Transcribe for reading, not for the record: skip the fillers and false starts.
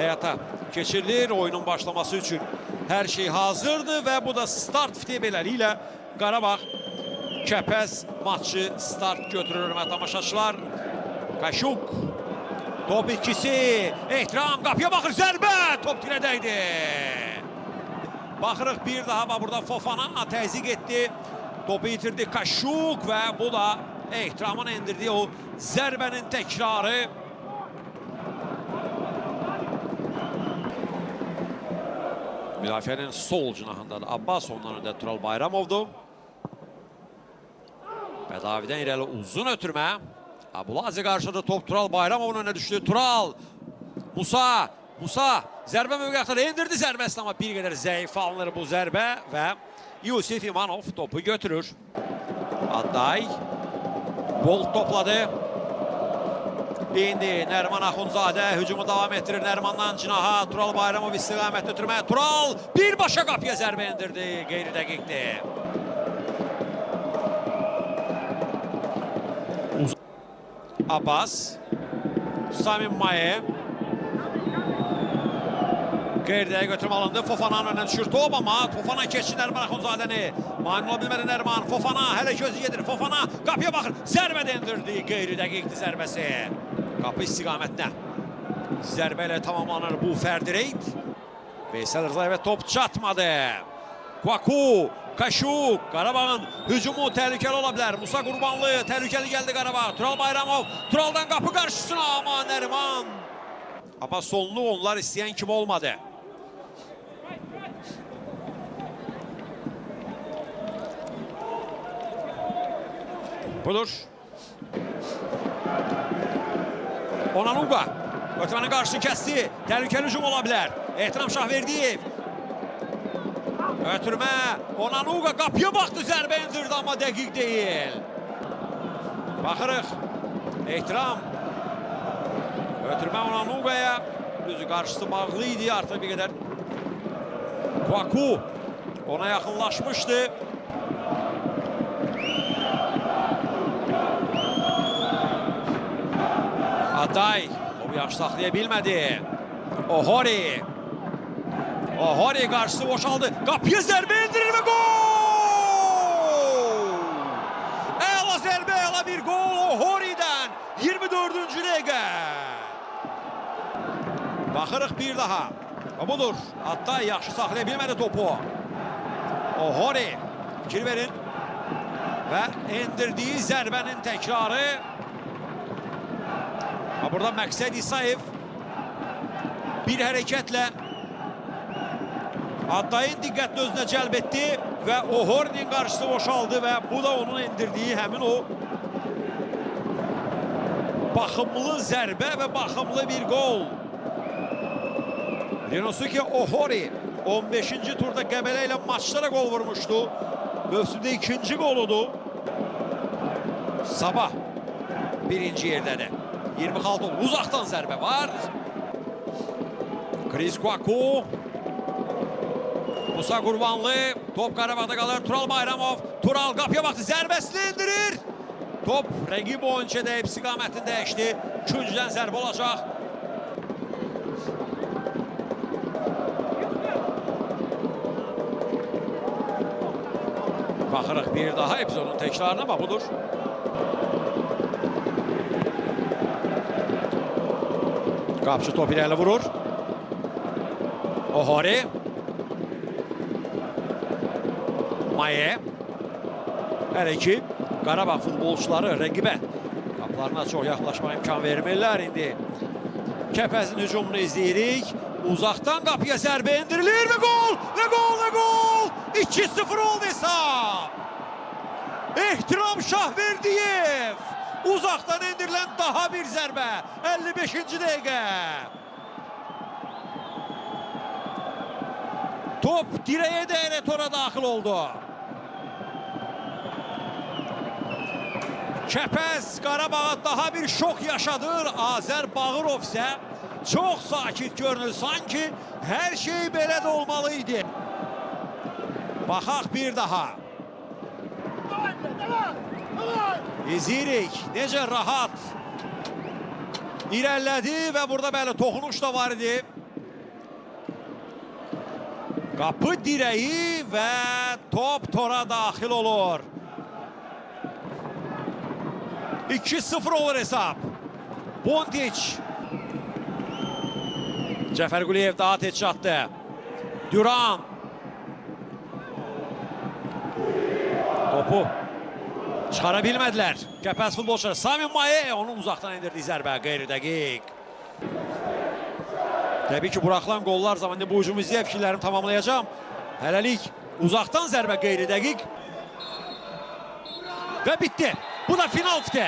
həyata keçirilir. Oyunun başlaması üçün hər şey hazırdır və bu da start fiti beləliklə Qarabağ Kəpəz maçı start götürür tamaşaçılar. Kaşuk. Top ikisi. Ehtiram qapıya baxır. Zərbə. Top dilə dəydi. Baxırıq bir daha burada Fofana təzyiq etdi. Topu itirdi Kaşuk və bu da Ehtiramın endirdiyi o zərbənin təkrarı. Müdafiənin sol cinahındadır Abbas, ondan öndə Tural Bayramovdur. Bədavidən irəli uzun ötürmə. Abulazi qarşıda top Tural Bayramovun önünə düşdü. Tural, Musa zərbə mövqəxtədə endirdi zərbəsini, amma bir qədər zəif alınır bu zərbə və Yusif İmanov topu götürür. Adday Bolt topladı. İndi Nərman Axundzadə hücumu davam etdirir. Nərmandan cinaha Tural Bayramov istiqamət ötürmə. Tural birbaşa qapıya zərbə endirdi. Qeyri-dəqiqdir. Abbas, Samim Maye. Qeyri-dəqiq götürmə alındı. Fofana'nın önünə düşür top, amma Fofana keçdi Nərman Axundzadəni. Mane ola bilmədi Nərman. Fofana hələ gözü gedir. Fofana qapıya baxır. Zərbə endirdi. Qeyri-dəqiqdir zərbəsi. Qapı istiqamətinə. Zərbə ilə tamamlanır bu fərdi reyd. Veysel Rızayevə top çatmadı. Kwaku, Kaşuk, Qarabağın hücumu təhlükəli ola bilər. Musa Qurbanlı, təhlükəli gəldi Qarabağ. Tural Bayramov, Turaldan qapı qarşısına, amma Nərman. Amma sonluq onlar istəyən kimi olmadı. Budur. Onanuga, ötmənin qarşısını kəsdi. Təhlükəli hücum ola bilər. Ehtiram Şahverdiyev. Ötürmə, Onanuga qapıya baxdı, zərbə endirdi, amma dəqiq deyil. Baxırıq, Ehtiram. Ötürmə Onanuga'ya, düzü qarşısı bağlı idi, artıq bir qədər. Kwaku ona yaxınlaşmışdı. Adday, o yaxşı saxlaya bilmədi. Ohori qarşısı boşaldı. Qapıya zərbə endirir və gol! Əla zərbə, əla bir gol Ohori'dən 24-cü dəqiqə. Baxırıq bir daha. Budur. Adday yaxşı saxlaya bilmədi topu. Ohori fikir verin. Və endirdiyi zərbənin təkrarı. Burada Məqsəd İsayev bir hərəkətlə Addayın diqqətini özünə cəlb etdi və Ohori'nin qarşısı boşaldı və bu da onun endirdiyi həmin o baxımlı zərbə və baxımlı bir gol. Rinosuke Ohori 15-ci turda Qəbələ ilə maçlara gol vurmuşdu. Mövsümdə ikinci goludur. Sabah birinci yerdədir. 26 uzaqdan zərbə var. Chris Kwaku. Musa Qurbanlı. Top Qarabağda qalır. Tural Bayramov. Tural qapıya baxdı. Zərbəsini endirir. Top rəqib oyuncuya dəyib istiqamətini dəyişdi. Üçüncüdən zərbə olacaq. Baxırıq bir daha epizodun təkrarına, bax budur. Qapıcı top irəli vurur. Ohori. Maye. Hər iki Qarabağ futbolçuları rəqibə qapılarına çox yaxınlaşma imkan vermirlər. İndi Kəpəzin hücumunu izləyirik. Uzaqdan qapıya zərbə endirilir və gol! Və gol! Və gol! 2-0 oldu hesab. Ehtiram Şahverdiyev. Uzaqdan endirilən daha bir zərbə. 55-ci dəqiqə. Top dirəyə dəyərək ora daxil oldu. Kəpəz Qarabağa daha bir şok yaşadır. Azər Bağırov isə çox sakit görünür. Sanki hər şey belə də olmalıydı. Baxaq bir daha. İzləyirik. Necə rahat irəlilədi və burada bəli toxunuş da var idi. Qapı dirəyi və top tora daxil olur. 2-0 olur hesab. Bondiç. Cəfər Quliyev daha tez çatdı. Duran. Topu çıxara bilmədilər. Kəpəz futbolçuları. Sami Maye onun uzaqdan indirdiyi zərbə. Qeyri-dəqiq. Təbii ki, buraxılan qollar zamanında bu hücumu izləyib fikirlərimi tamamlayacağım. Hələlik uzaqdan zərbə qeyri-dəqiq. Və bitdi. Bu da final fiti.